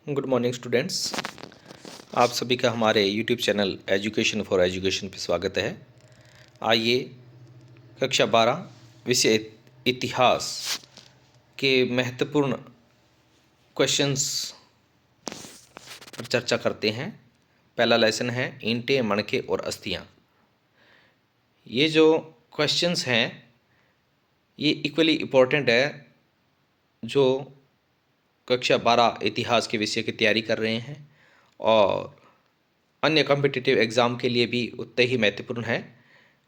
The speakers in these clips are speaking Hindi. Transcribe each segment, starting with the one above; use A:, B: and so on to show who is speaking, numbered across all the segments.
A: Good morning students. आप सभी का हमारे YouTube channel education for education पे स्वागत है। आइए कक्षा 12 विषय इतिहास के महत्वपूर्ण क्वेश्चंस पर चर्चा करते हैं। पहला लेसन है ईंटें, मणके और अस्थियां। ये जो क्वेश्चंस हैं ये इक्वली इम्पोर्टेंट है जो कक्षा 12 इतिहास के विषय की तैयारी कर रहे हैं और अन्य कॉम्पिटिटिव एग्ज़ाम के लिए भी उतने ही महत्वपूर्ण है।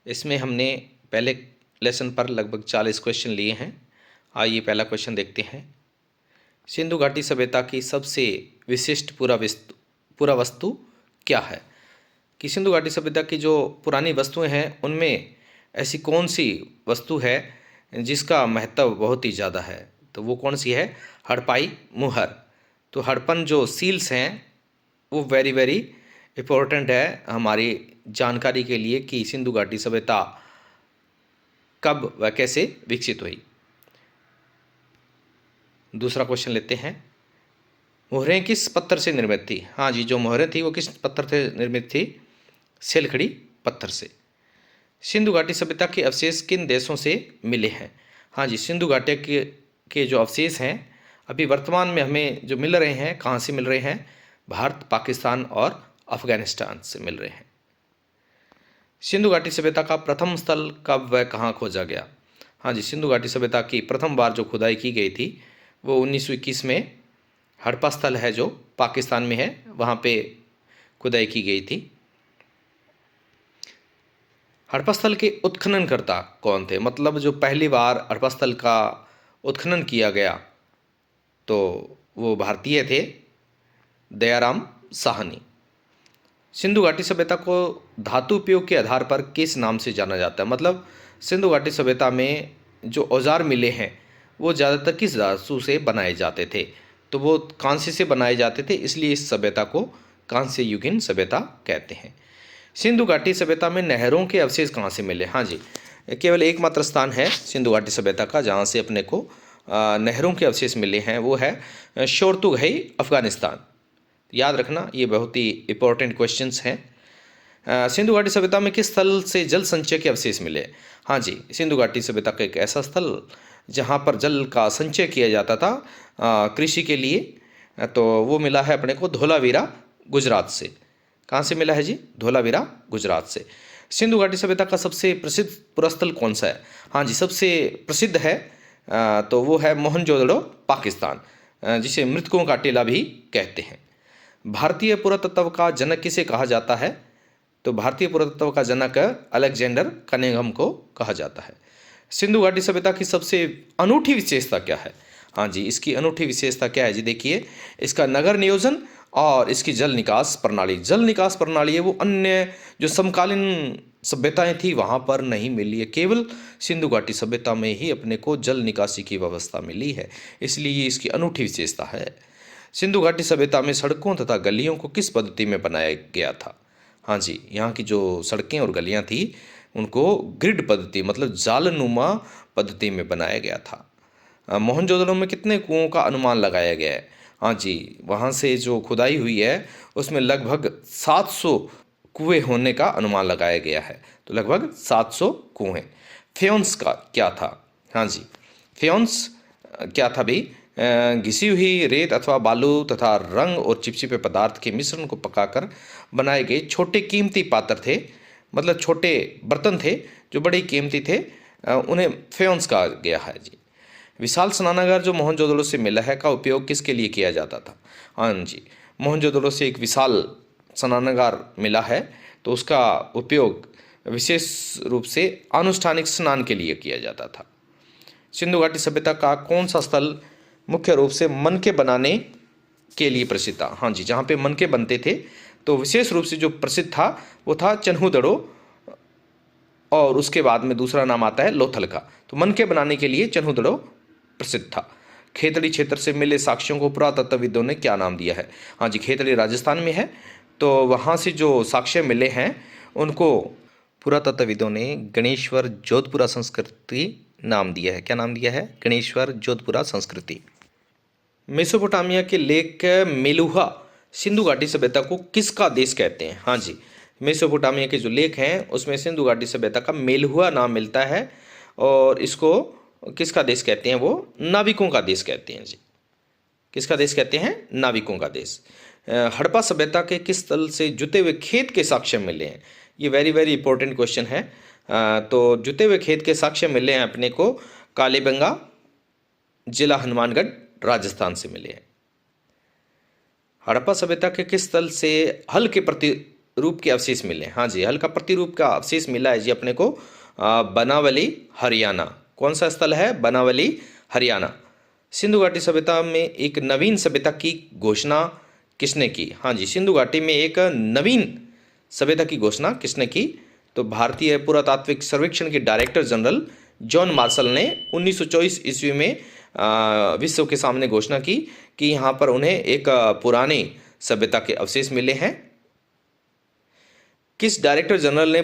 A: इसमें हमने पहले लेसन पर लगभग 40 क्वेश्चन लिए हैं। आइए पहला क्वेश्चन देखते हैं। सिंधु घाटी सभ्यता की सबसे विशिष्ट पुरावस्तु क्या है? कि सिंधु घाटी सभ्यता की जो पुरानी वस्तुएं हैं उनमें ऐसी कौन सी वस्तु है जिसका महत्व बहुत ही ज़्यादा है? तो वो कौन सी है? हड़पाई मुहर। तो हड़प्पन जो सील्स हैं वो वेरी वेरी इम्पोर्टेंट है हमारी जानकारी के लिए कि सिंधु घाटी सभ्यता कब व कैसे विकसित हुई। दूसरा क्वेश्चन लेते हैं। मोहरें किस पत्थर से निर्मित थी? हाँ जी, जो मोहरें थी वो किस पत्थर से निर्मित थी? सेलखड़ी पत्थर से। सिंधु घाटी सभ्यता के अवशेष किन देशों से मिले हैं? हाँ जी, सिंधु घाटी के जो अवशेष हैं अभी वर्तमान में हमें जो मिल रहे हैं, कहाँ से मिल रहे हैं? भारत, पाकिस्तान और अफगानिस्तान से मिल रहे हैं। सिंधु घाटी सभ्यता का प्रथम स्थल कब व कहाँ खोजा गया? हाँ जी, सिंधु घाटी सभ्यता की प्रथम बार जो खुदाई की गई थी वो 1921 में हड़प्पा स्थल है जो पाकिस्तान में है, वहाँ पे खुदाई की गई थी। हड़प्पा स्थल के उत्खननकर्ता कौन थे? मतलब जो पहली बार हड़प्पा स्थल का उत्खनन किया गया तो वो भारतीय थे, दयाराम साहनी। सिंधु घाटी सभ्यता को धातु उपयोग के आधार पर किस नाम से जाना जाता है? मतलब सिंधु घाटी सभ्यता में जो औजार मिले हैं वो ज़्यादातर किस धातु से बनाए जाते थे? तो वो कांसे से बनाए जाते थे, इसलिए इस सभ्यता को कांस्य युगीन सभ्यता कहते हैं। सिंधु घाटी सभ्यता में नहरों के अवशेष कहाँ से मिले? हाँ जी, केवल एकमात्र स्थान है सिंधु घाटी सभ्यता का जहाँ से अपने को नहरों के अवशेष मिले हैं, वो है शोरतुगही, अफगानिस्तान। याद रखना, ये बहुत ही इंपॉर्टेंट क्वेश्चंस हैं। सिंधु घाटी सभ्यता में किस स्थल से जल संचय के अवशेष मिले? हाँ जी, सिंधु घाटी सभ्यता का एक ऐसा स्थल जहाँ पर जल का संचय किया जाता था कृषि के लिए, तो वो मिला है अपने को धोलावीरा, गुजरात से। कहाँ से मिला है जी? धोलावीरा, गुजरात से। सिंधु घाटी सभ्यता का सबसे प्रसिद्ध पुरास्थल कौन सा है? हाँ जी, सबसे प्रसिद्ध है तो वो है मोहनजोदड़ो, पाकिस्तान, जिसे मृतकों का टीला भी कहते हैं। भारतीय पुरातत्व का जनक किसे कहा जाता है? तो भारतीय पुरातत्व का जनक अलेक्जेंडर कनिंघम को कहा जाता है। सिंधु घाटी सभ्यता की सबसे अनूठी विशेषता क्या है? हाँ जी, इसकी अनूठी विशेषता क्या है जी? देखिए, इसका नगर नियोजन और इसकी जल निकास प्रणाली। जल निकास प्रणाली है वो अन्य जो समकालीन सभ्यताएं थी वहाँ पर नहीं मिली है, केवल सिंधु घाटी सभ्यता में ही अपने को जल निकासी की व्यवस्था मिली है, इसलिए ये इसकी अनूठी विशेषता है। सिंधु घाटी सभ्यता में सड़कों तथा गलियों को किस पद्धति में बनाया गया था? हाँ जी, यहाँ की जो सड़कें और गलियाँ थी उनको ग्रिड पद्धति मतलब जालनुमा पद्धति में बनाया गया था। मोहनजोदड़ो में कितने कुओं का अनुमान लगाया गया है? हाँ जी, वहाँ से जो खुदाई हुई है उसमें लगभग 700 कुएं होने का अनुमान लगाया गया है, तो लगभग 700 कुएं। फ्योन्स का क्या था? हाँ जी, फ्योन्स क्या था भी? घिसी हुई रेत अथवा बालू तथा रंग और चिपचिपे पदार्थ के मिश्रण को पकाकर बनाए गए छोटे कीमती पात्र थे, मतलब छोटे बर्तन थे जो बड़े कीमती थे, उन्हें फ्योन्स कहा गया है जी। विशाल स्नानागार जो मोहनजोदड़ो से मिला है का उपयोग किसके लिए किया जाता था? हाँ जी, मोहनजोदड़ो से एक विशाल स्नानागार मिला है तो उसका उपयोग विशेष रूप से अनुष्ठानिक स्नान के लिए किया जाता था। सिंधु घाटी सभ्यता का कौन सा स्थल मुख्य रूप से मनके बनाने के लिए प्रसिद्ध था? हाँ जी, जहाँ पे मनके बनते थे तो विशेष रूप से जो प्रसिद्ध था वो था चन्हूदड़ो, और उसके बाद में दूसरा नाम आता है लोथल का। तो मनके बनाने के लिए चन्हूदड़ो प्रसिद्ध था। खेतड़ी क्षेत्र से मिले साक्ष्यों को पुरातत्वविदों ने क्या नाम दिया है? हाँ जी, खेतड़ी राजस्थान में है, तो वहाँ से जो साक्ष्य मिले हैं उनको पुरातत्वविदों ने गणेश्वर जोधपुरा संस्कृति नाम दिया है। क्या नाम दिया है? गणेश्वर जोधपुरा संस्कृति। मेसोपोटामिया के लेक मेलुहा सिंधु घाटी सभ्यता को किसका देश कहते हैं? हाँ जी, मेसोपोटामिया के जो लेक हैं उसमें सिंधु घाटी सभ्यता का मेलुहा नाम मिलता है और इसको किसका देश कहते हैं? वो नाविकों का देश कहते हैं जी। किसका देश कहते हैं? नाविकों का देश। हड़प्पा सभ्यता के किस तल से जुते हुए खेत के साक्ष्य मिले हैं? ये वेरी वेरी इंपॉर्टेंट क्वेश्चन है। तो जुते हुए खेत के साक्ष्य मिले हैं अपने को कालीबंगा, जिला हनुमानगढ़, राजस्थान से मिले हैं। हड़प्पा सभ्यता के किस तल से हल के प्रतिरूप के अवशेष मिले? हाँ जी, हल का प्रतिरूप का अवशेष मिला है जी अपने को बनावली, हरियाणा। कौन सा स्थल है? बनावली, हरियाणा। सिंधु घाटी सभ्यता में एक नवीन सभ्यता की घोषणा किसने की? हाँ जी, सिंधु घाटी में एक नवीन सभ्यता की घोषणा किसने की? तो भारतीय पुरातात्विक सर्वेक्षण के डायरेक्टर जनरल जॉन मार्शल ने 1924 ईस्वी में विश्व के सामने घोषणा की कि यहाँ पर उन्हें एक पुराने सभ्यता के अवशेष मिले हैं। किस डायरेक्टर जनरल ने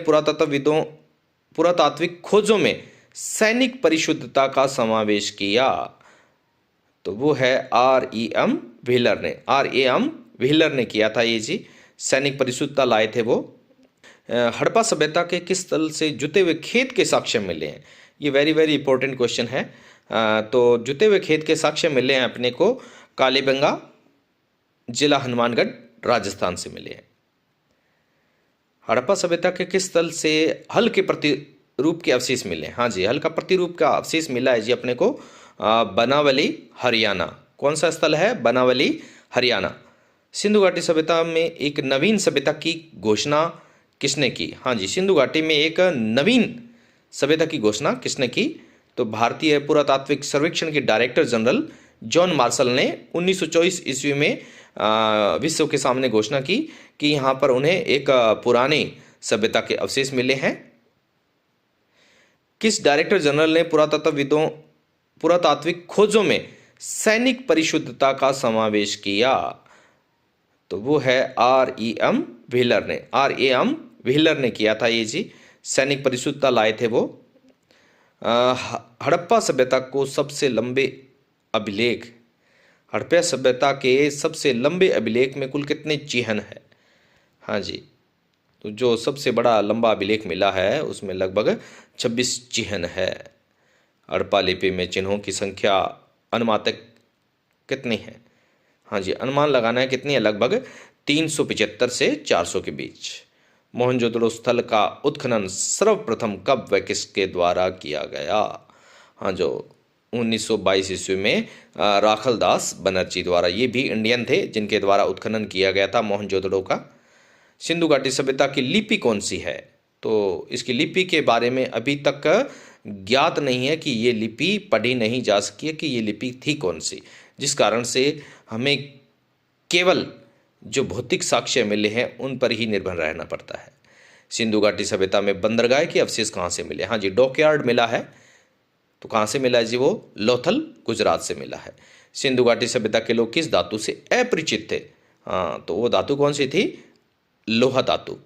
A: पुरातात्विक खोजों में सैनिक परिशुद्धता का समावेश किया? तो वो है R.E.M. व्हीलर ने। R.A.M. व्हीलर ने किया था ये जी, सैनिक परिशुद्धता लाए थे वो। हड़प्पा सभ्यता के किस तल से जुते हुए खेत के साक्ष्य मिले हैं? ये वेरी वेरी इंपॉर्टेंट क्वेश्चन है। तो जुते हुए खेत के साक्ष्य मिले हैं अपने को कालीबंगा, जिला हनुमानगढ़, राजस्थान से मिले हैं। हड़प्पा सभ्यता के किस तल से हल के प्रतिरूप के अवशेष मिले? हाँ जी, हल का प्रतिरूप का अवशेष मिला है जी अपने को बनावली, हरियाणा। कौन सा स्थल है? बनावली, हरियाणा। सिंधु घाटी सभ्यता में एक नवीन सभ्यता की घोषणा किसने की? हाँ जी, सिंधु घाटी में एक नवीन सभ्यता की घोषणा किसने की? तो भारतीय पुरातात्विक सर्वेक्षण के डायरेक्टर जनरल जॉन मार्शल ने 1924 ईस्वी में विश्व के सामने घोषणा की कि यहाँ पर उन्हें एक पुराने सभ्यता के अवशेष मिले हैं। किस डायरेक्टर जनरल ने पुरातात्विक खोजों में सैनिक परिशुद्धता का समावेश किया? तो वो है R.E.M. व्हीलर ने। R.A.M. व्हीलर ने किया था ये जी, सैनिक परिशुद्धता लाए थे वो। हड़प्पा सभ्यता को सबसे लंबे अभिलेख, हड़प्पा सभ्यता के सबसे लंबे अभिलेख में कुल कितने चिन्ह हैं? हाँ जी, तो जो सबसे बड़ा लंबा अभिलेख मिला है उसमें लगभग 26 चिन्ह है। हड़प्पा लिपि में चिन्हों की संख्या अनुमानित कितनी है? हाँ जी, अनुमान लगाना है कितनी है? लगभग 375 से 400 के बीच। मोहनजोदड़ो स्थल का उत्खनन सर्वप्रथम कब व किसके द्वारा किया गया? हाँ, जो 1922 ईस्वी में राखलदास बनर्जी द्वारा, ये भी इंडियन थे जिनके द्वारा उत्खनन किया गया था मोहनजोदड़ो का। सिंधु घाटी सभ्यता की लिपि कौन सी है? तो इसकी लिपि के बारे में अभी तक ज्ञात नहीं है कि ये लिपि पढ़ी नहीं जा सकी है कि ये लिपि थी कौन सी, जिस कारण से हमें केवल जो भौतिक साक्ष्य मिले हैं उन पर ही निर्भर रहना पड़ता है। सिंधु घाटी सभ्यता में बंदरगाह के अवशेष कहाँ से मिले? हाँ जी, डॉकयार्ड मिला है। तो कहाँ से मिला है जी? वो लोथल, गुजरात से मिला है। सिंधु घाटी सभ्यता के लोग किस धातु से अपरिचित थे? हाँ, तो वो धातु कौन सी थी? लोहा धातु।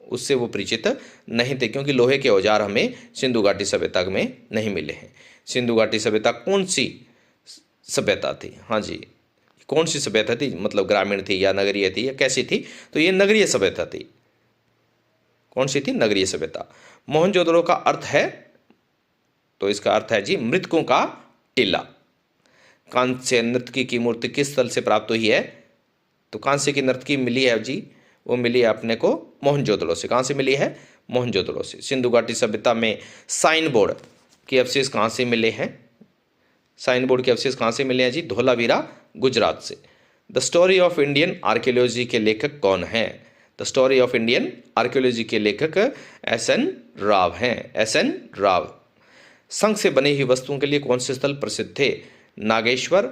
A: उससे वो परिचित नहीं थे क्योंकि लोहे के औजार हमें सिंधु घाटी सभ्यता में नहीं मिले हैं। सिंधु घाटी सभ्यता कौन सी सभ्यता थी? हाँ जी, कौन सी सभ्यता थी? मतलब ग्रामीण थी या नगरीय थी या कैसी थी? तो ये नगरीय सभ्यता थी। कौन सी थी? नगरीय सभ्यता। मोहनजोदड़ो का अर्थ है, तो इसका अर्थ है जी मृतकों का टीला। कांस्य नर्तकी की मूर्ति किस स्थल से प्राप्त हुई है? तो कांस्य की नर्तकी मिली है जी, वो मिली है अपने को मोहनजोदड़ो से। कहाँ से मिली है? मोहनजोदड़ो से। सिंधु घाटी सभ्यता में साइन बोर्ड के अवशेष कहाँ से मिले हैं? साइन बोर्ड के अवशेष कहाँ से मिले हैं जी? धोलावीरा, गुजरात से। The story of Indian archaeology के लेखक कौन हैं? The story of Indian archaeology के लेखक S.N. राव हैं। S.N. राव। संघ से बनी हुई वस्तुओं के लिए कौन से स्थल प्रसिद्ध थे? नागेश्वर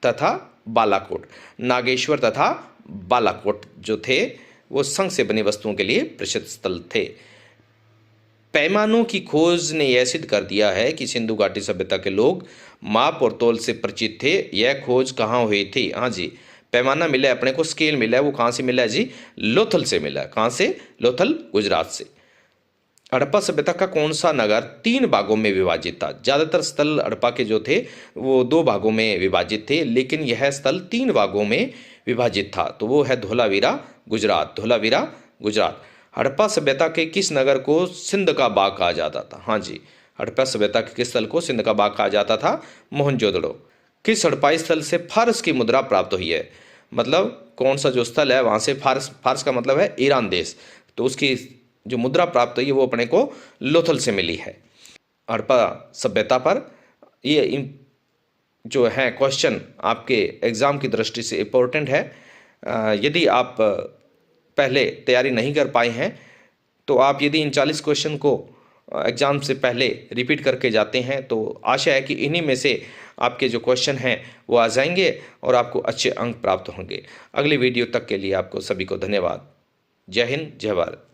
A: तथा बालाकोट। नागेश्वर तथा बालाकोट जो थे वो संघ से बनी वस्तुओं के लिए प्रसिद्ध स्थल थे। पैमानों की खोज ने यह सिद्ध कर दिया है कि सिंधु घाटी सभ्यता के लोग माप और तौल से परिचित थे। यह खोज कहाँ हुई थी? हाँ जी, पैमाना मिला है अपने को, स्केल मिला है, वो कहाँ से मिला है जी? लोथल से मिला है। कहाँ से? लोथल, गुजरात से। हड़प्पा सभ्यता का कौन सा नगर 3 भागों में विभाजित था? ज्यादातर स्थल हड़प्पा के जो थे वो 2 भागों में विभाजित थे, लेकिन यह स्थल 3 भागों में विभाजित था। तो वो है धोलावीरा गुजरात। धोलावीरा गुजरात। हड़प्पा सभ्यता के किस नगर को सिंध का बाग कहा जाता था? हाँ जी, हड़प्पा सभ्यता के किस स्थल को सिंध का बाग कहा जाता था? मोहनजोदड़ो। किस हड़प्पाई स्थल से फारस की मुद्रा प्राप्त हुई है? मतलब कौन सा जो स्थल है वहां से फारस, फारस का मतलब है ईरान देश, तो उसकी जो मुद्रा प्राप्त हुई है वो अपने को लोथल से मिली है। हड़प्पा सभ्यता पर ये जो है क्वेश्चन आपके एग्ज़ाम की दृष्टि से इम्पोर्टेंट है। यदि आप पहले तैयारी नहीं कर पाए हैं तो आप यदि इन 40 क्वेश्चन को एग्ज़ाम से पहले रिपीट करके जाते हैं तो आशा है कि इन्हीं में से आपके जो क्वेश्चन हैं वो आ जाएंगे और आपको अच्छे अंक प्राप्त होंगे। अगली वीडियो तक के लिए आपको सभी को धन्यवाद। जय हिंद, जय भारत।